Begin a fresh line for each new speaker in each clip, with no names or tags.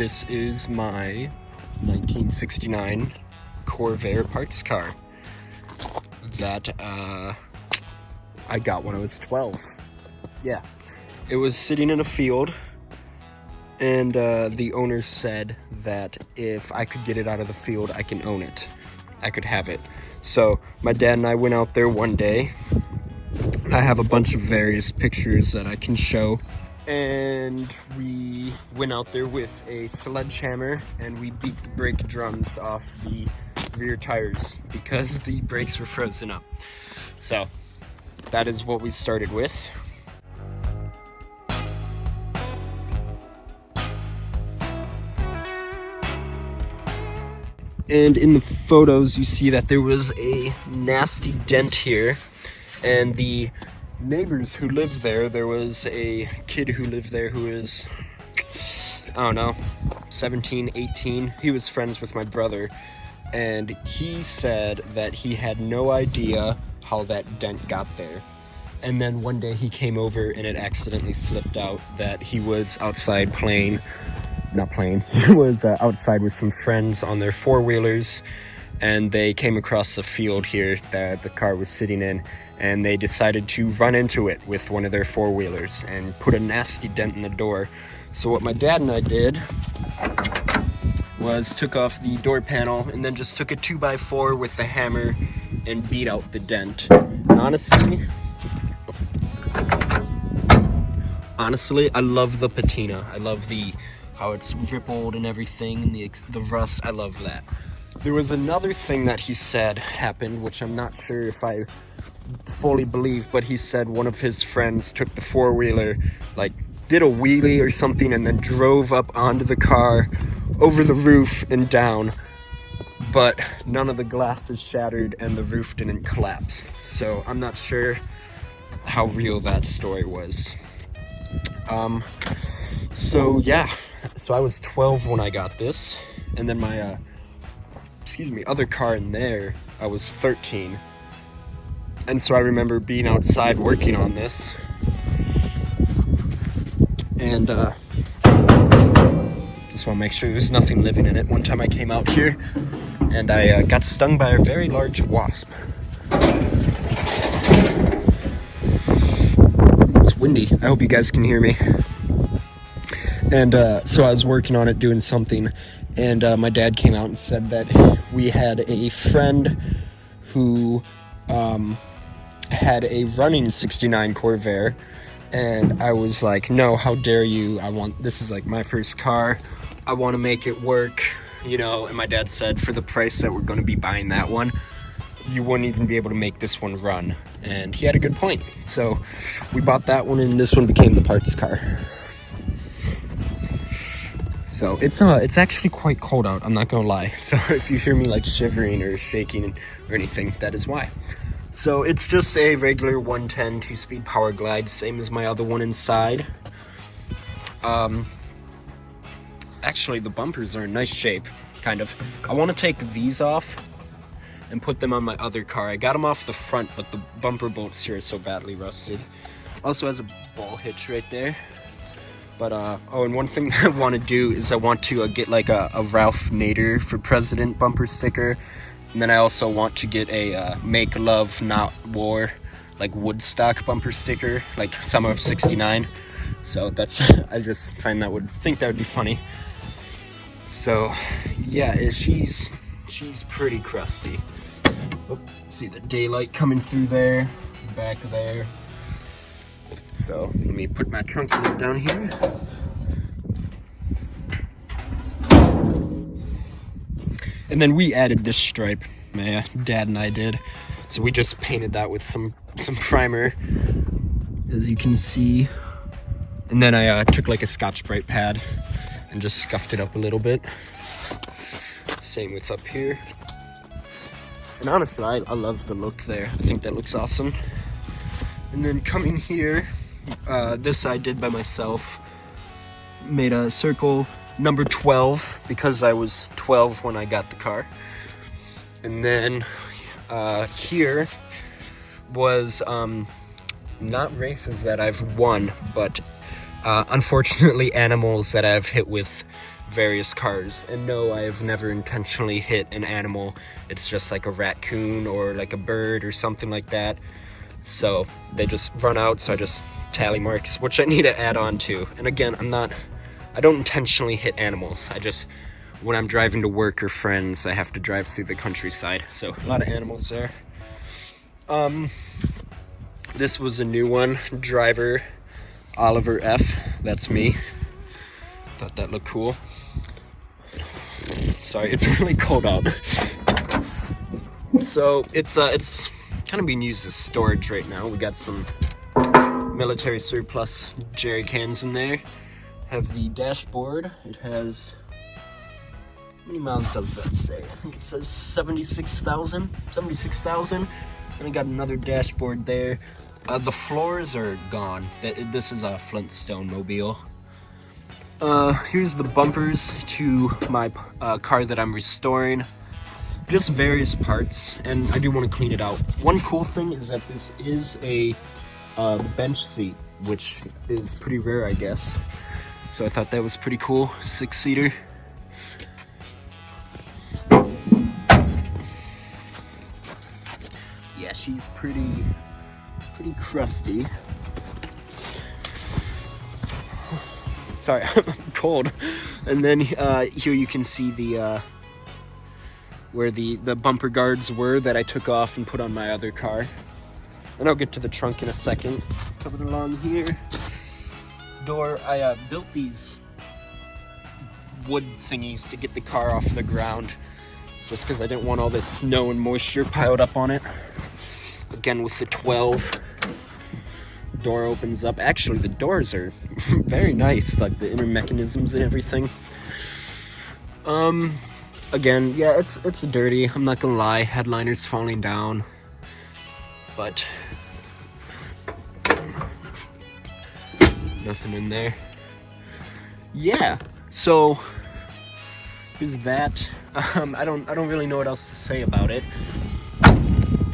This is my 1969 Corvair parts car that I got when I was 12. Yeah, it was sitting in a field, and the owner said that if I could get it out of the field, I can own it. I could have it. So my dad and I went out there one day. I have a bunch of various pictures that I can show. And we went out there with a sledgehammer and we beat the brake drums off the rear tires because the brakes were frozen up. So that is what we started with. And in the photos you see that there was a nasty dent here, and the neighbors who lived there was a kid who lived there who was, I don't know, 17, 18. He was friends with my brother, and he said that he had no idea how that dent got there. And then one day he came over and it accidentally slipped out that he was outside he was outside with some friends on their four-wheelers, and they came across the field here that the car was sitting in, and they decided to run into it with one of their four-wheelers and put a nasty dent in the door. So what my dad and I did was took off the door panel and then just took a 2x4 with the hammer and beat out the dent. And honestly, I love the patina. I love how it's rippled and everything, and the rust. I love that. There was another thing that he said happened, which I'm not sure if I fully believe, but he said one of his friends took the four-wheeler, did a wheelie or something, and then drove up onto the car, over the roof and down, but none of the glass is shattered and the roof didn't collapse. So I'm not sure how real that story was. So yeah, so I was 12 when I got this, and then my other car in there, I was 13. And so I remember being outside working on this, and just want to make sure there's nothing living in it. One time I came out here and I got stung by a very large wasp. It's windy. I hope you guys can hear me. And so I was working on it, doing something, and my dad came out and said that we had a friend who had a running 69 Corvair, and I was like, no, how dare you, this is like my first car, I want to make it work, and my dad said for the price that we're going to be buying that one, you wouldn't even be able to make this one run, and he had a good point. So we bought that one, and this one became the parts car. So it's actually quite cold out, I'm not gonna lie. So if you hear me shivering or shaking or anything, that is why. So it's just a regular 110 2-speed power glide, same as my other one inside. Actually the bumpers are in nice shape, kind of. I want to take these off and put them on my other car. I got them off the front, but the bumper bolts here are so badly rusted. Also has a ball hitch right there. But, and one thing that I want to do is I want to get a Ralph Nader for President bumper sticker. And then I also want to get a Make Love Not War, Woodstock bumper sticker, Summer of '69. So I just think that would be funny. So, yeah, she's pretty crusty. Oh, see the daylight coming through there, back there. So let me put my trunk lid down here. And then we added this stripe, my dad and I did. So we just painted that with some primer, as you can see. And then I took a Scotch-Brite pad and just scuffed it up a little bit. Same with up here. And honestly, I love the look there. I think that looks awesome. And then coming here, this I did by myself. Made a circle number 12 because I was 12 when I got the car. And then here was not races that I've won, but unfortunately animals that I've hit with various cars. And no, I have never intentionally hit an animal. It's just like a raccoon or like a bird or something like that. So they just run out, so I just tally marks, which I need to add on to. And again, I don't intentionally hit animals. I just, when I'm driving to work or friends, I have to drive through the countryside. So a lot of animals there. This was a new one, driver Oliver F. That's me. Thought that looked cool. Sorry, it's really cold out. So it's kind of being used as storage right now. We got some military surplus jerry cans in there. Have the dashboard. It has, how many miles does that say? I think it says 76,000. And I got another dashboard there. The floors are gone. This is a Flintstone mobile. Here's the bumpers to my car that I'm restoring. Just various parts, and I do want to clean it out. One cool thing is that this is a bench seat, which is pretty rare, I guess. So I thought that was pretty cool. 6-seater. Yeah, she's pretty crusty. Sorry, I'm cold. And then here you can see the where the bumper guards were that I took off and put on my other car. And I'll get to the trunk in a second. Coming along here. Door, I built these wood thingies to get the car off the ground, just because I didn't want all this snow and moisture piled up on it. Again, with the 12, door opens up. Actually, the doors are very nice, like the inner mechanisms and everything. Again, yeah, it's dirty, I'm not gonna lie. Headliner's falling down, but nothing in there. Yeah, so is that. I don't really know what else to say about it.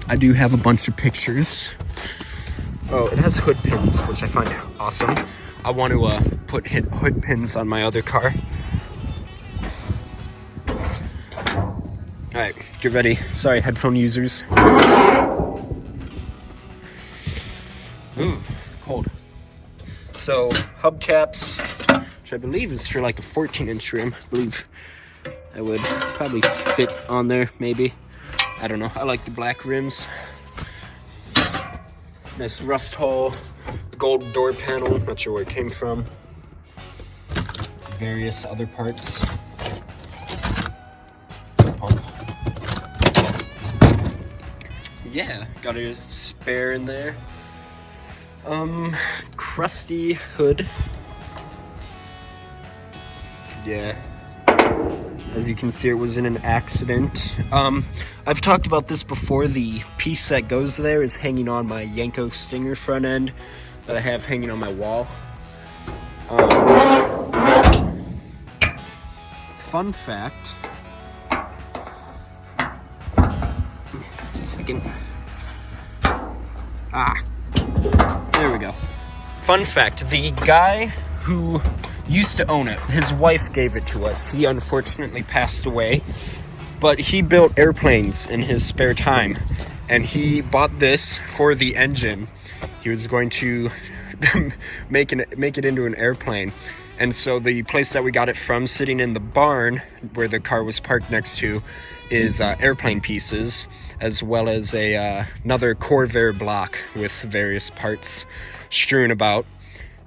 I do have a bunch of pictures. Oh, it has hood pins, which I find awesome. I want to put hood pins on my other car. Alright, get ready. Sorry, headphone users. Ooh, cold. So, hubcaps, which I believe is for like a 14-inch rim. I believe I would probably fit on there, maybe. I don't know. I like the black rims. Nice rust hole, gold door panel. Not sure where it came from. Various other parts. Fuel pump. Yeah, got a spare in there. Crusty hood. Yeah. As you can see, it was in an accident. I've talked about this before. The piece that goes there is hanging on my Yanko Stinger front end that I have hanging on my wall. Fun fact. Just a second. There we go. Fun fact, the guy who used to own it, his wife gave it to us. He unfortunately passed away, but he built airplanes in his spare time, and he bought this for the engine. He was going to make it into an airplane. And so the place that we got it from, sitting in the barn where the car was parked next to, is airplane pieces, as well as another Corvair block with various parts strewn about.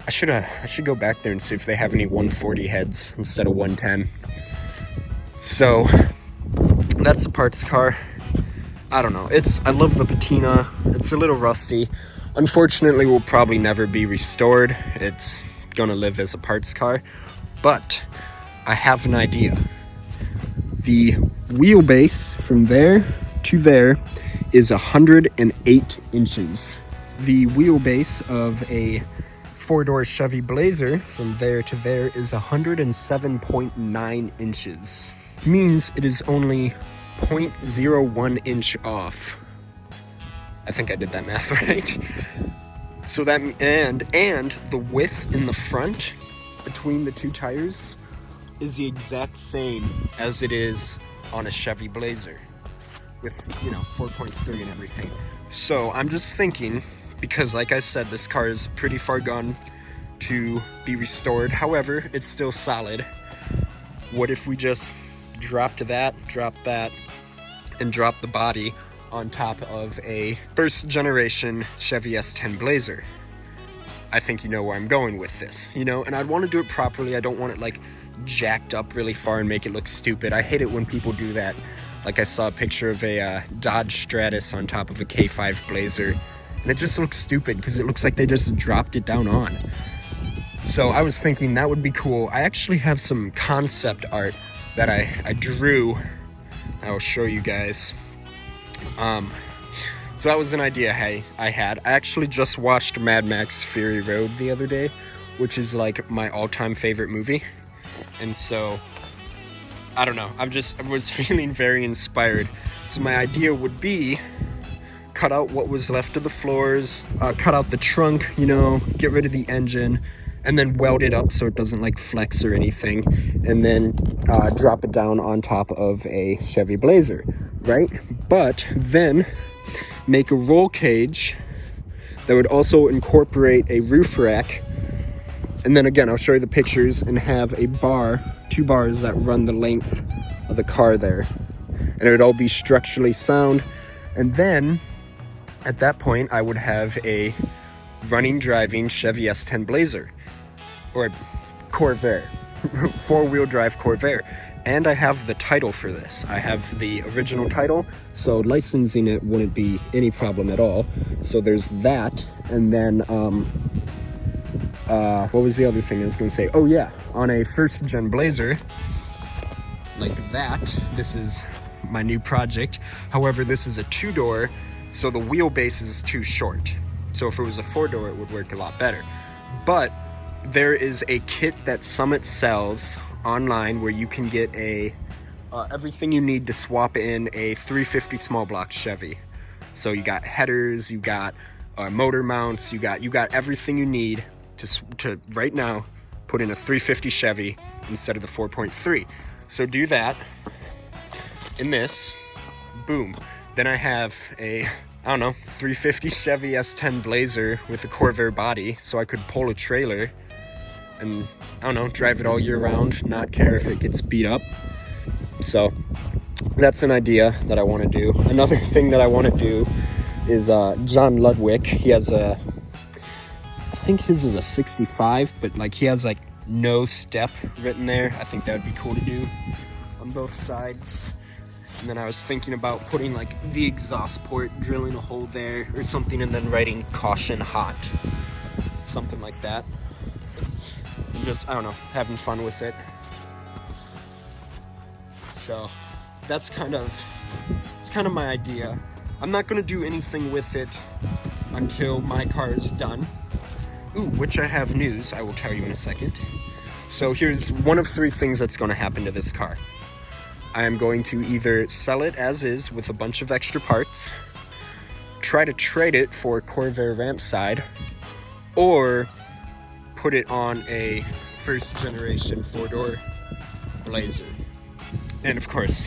I should go back there and see if they have any 140 heads instead of 110. So that's the parts car. I don't know. I love the patina. It's a little rusty. Unfortunately, will probably never be restored. It's gonna live as a parts car. But I have an idea. The wheelbase from there to there is 108 inches. The wheelbase of a four-door Chevy Blazer from there to there is 107.9 inches. Means it is only 0.01 inch off. I think I did that math right. So that, and the width in the front between the two tires is the exact same as it is on a Chevy Blazer with, 4.3 and everything. So I'm just thinking, because like I said, this car is pretty far gone to be restored. However, it's still solid. What if we just drop that, and drop the body on top of a first generation Chevy S10 Blazer? I think you know where I'm going with this, and I'd want to do it properly. I don't want it like jacked up really far and make it look stupid. I hate it when people do that. Like I saw a picture of a Dodge Stratus on top of a K5 Blazer, and it just looks stupid because it looks like they just dropped it down on. So I was thinking that would be cool. I actually have some concept art that I drew. I will show you guys. So that was an idea I had. I actually just watched Mad Max Fury Road the other day, which is like my all-time favorite movie. And so, I don't know, I was feeling very inspired. So my idea would be cut out what was left of the floors, cut out the trunk, get rid of the engine, and then weld it up so it doesn't like flex or anything, and then drop it down on top of a Chevy Blazer, right? But then make a roll cage that would also incorporate a roof rack, and then again I'll show you the pictures, and have a bar, 2 bars that run the length of the car there, and it would all be structurally sound. And then at that point I would have a running, driving Chevy S10 Blazer, or Corvair, 4-wheel drive Corvair. And I have the title for this. I have the original title, so licensing it wouldn't be any problem at all. So there's that, and then what was the other thing I was going to say? Oh yeah, on a first gen Blazer like that, this is my new project. However, this is a 2-door, so the wheelbase is too short. So if it was a 4-door, it would work a lot better. But there is a kit that Summit sells online where you can get everything you need to swap in a 350 small block Chevy. So you got headers, you got motor mounts, you got everything you need to right now put in a 350 Chevy instead of the 4.3. So do that in this, boom. Then I have a 350 Chevy S10 Blazer with a Corvair body, so I could pull a trailer and, drive it all year round, not care if it gets beat up. So that's an idea that I want to do. Another thing that I want to do is John Ludwig. He has I think his is a 65, but like he has like no step written there. I think that would be cool to do on both sides. And then I was thinking about putting like the exhaust port, drilling a hole there or something, and then writing caution hot, something like that. And just, having fun with it. So that's kind of my idea. I'm not gonna do anything with it until my car is done. Ooh, which I have news, I will tell you in a second. So here's one of 3 things that's gonna happen to this car. I am going to either sell it as is with a bunch of extra parts, try to trade it for a Corvair ramp side, or put it on a first generation 4-door Blazer. And of course,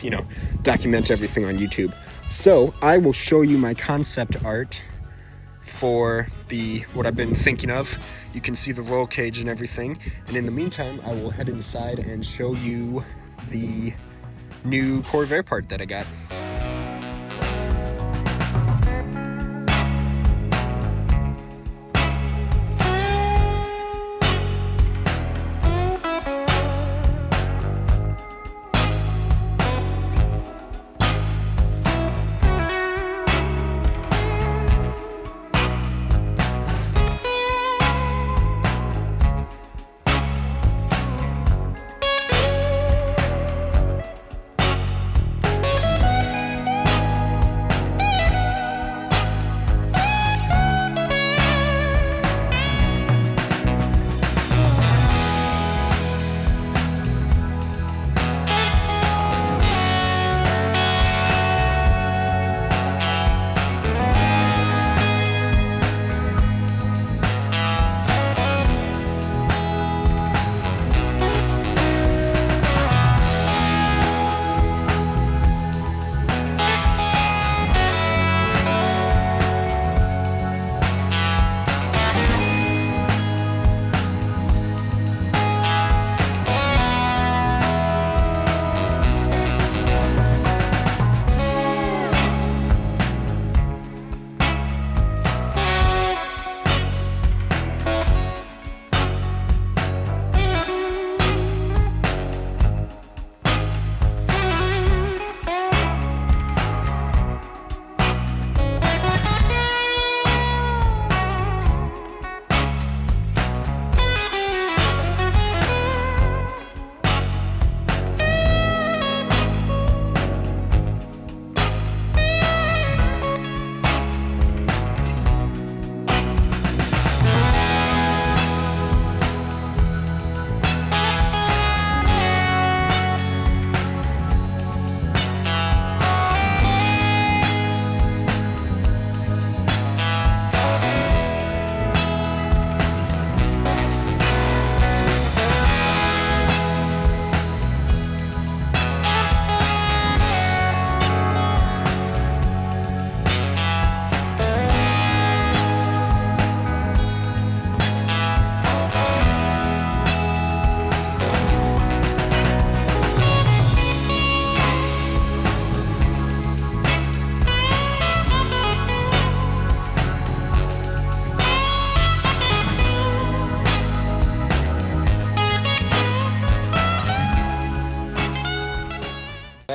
document everything on YouTube. So I will show you my concept art for what I've been thinking of. You can see the roll cage and everything. And in the meantime, I will head inside and show you the new Corvair part that I got.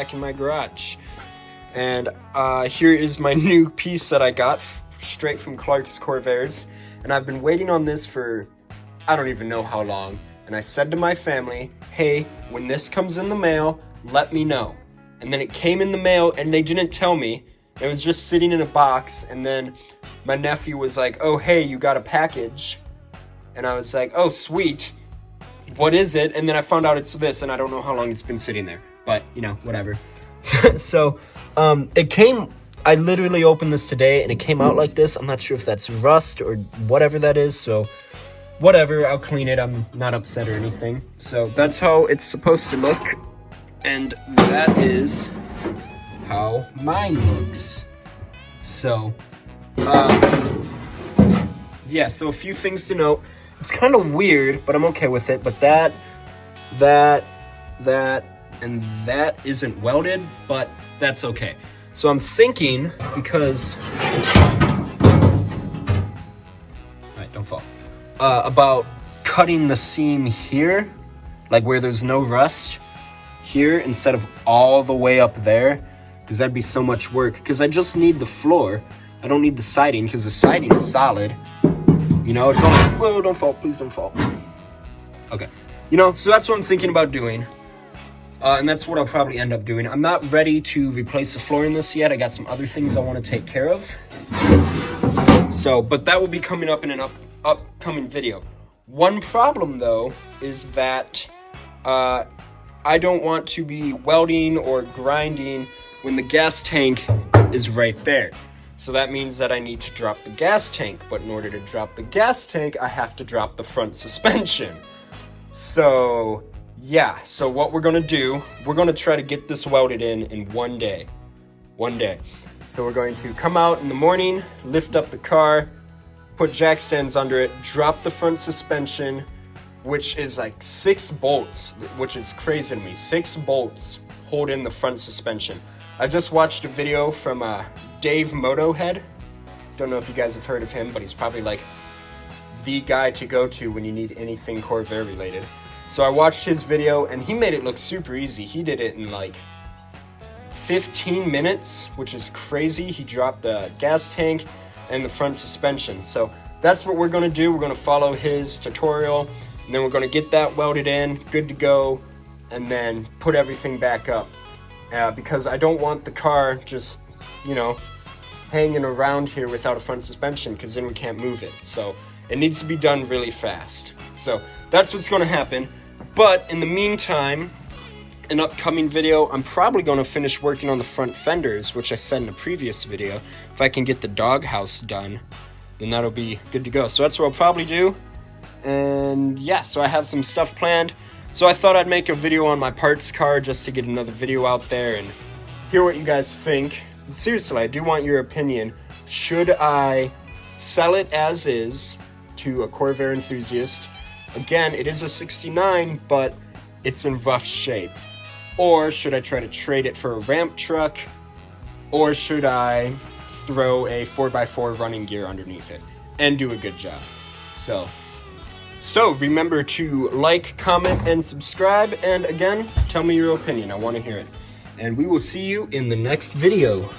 back in my garage. And here is my new piece that I got straight from Clark's Corvairs. And I've been waiting on this for, I don't even know how long. And I said to my family, hey, when this comes in the mail, let me know. And then it came in the mail and they didn't tell me. It was just sitting in a box. And then my nephew was like, oh, hey, you got a package. And I was like, oh, sweet. What is it? And then I found out it's this, and I don't know how long it's been sitting there. But, you know, whatever. So, it came, I literally opened this today, and it came out like this. I'm not sure if that's rust or whatever that is, so whatever, I'll clean it. I'm not upset or anything. So that's how it's supposed to look, and that is how mine looks. So, yeah, so a few things to note. It's kind of weird, but I'm okay with it. But that, and that isn't welded, but that's okay. So I'm thinking, because, alright, don't fall, about cutting the seam here, like where there's no rust, here, instead of all the way up there, because that'd be so much work. Because I just need the floor. I don't need the siding, because the siding is solid. You know, it's only, whoa, don't fall, please don't fall. Okay, you know, so that's what I'm thinking about doing. And that's what I'll probably end up doing. I'm not ready to replace the floor in this yet. I got some other things I want to take care of. So, but that will be coming up in an upcoming video. One problem, though, is that I don't want to be welding or grinding when the gas tank is right there. So that means that I need to drop the gas tank, but in order to drop the gas tank, I have to drop the front suspension. So, yeah, so what we're gonna do, we're gonna try to get this welded in one day. So we're going to come out in the morning, lift up the car, put jack stands under it, drop the front suspension, which is like 6 bolts, which is crazy to me. 6 bolts hold in the front suspension. I just watched a video from Dave Motohead. Don't know if you guys have heard of him, but he's probably like the guy to go to when you need anything Corvair related. So I watched his video and he made it look super easy. He did it in like 15 minutes, which is crazy. He dropped the gas tank and the front suspension. So that's what we're gonna do. We're gonna follow his tutorial, and then we're gonna get that welded in, good to go, and then put everything back up. Because I don't want the car just, you know, hanging around here without a front suspension, because then we can't move it. So it needs to be done really fast. So that's what's going to happen. But in the meantime, an upcoming video, I'm probably going to finish working on the front fenders, which I said in a previous video. If I can get the doghouse done, then that'll be good to go. So that's what I'll probably do. And yeah, so I have some stuff planned. So I thought I'd make a video on my parts car just to get another video out there and hear what you guys think. Seriously, I do want your opinion. Should I sell it as is to a Corvair enthusiast? Again, it is a 69, but it's in rough shape. Or should I try to trade it for a ramp truck? Or should I throw a 4x4 running gear underneath it and do a good job? So remember to like, comment, and subscribe. And again, tell me your opinion. I want to hear it. And we will see you in the next video.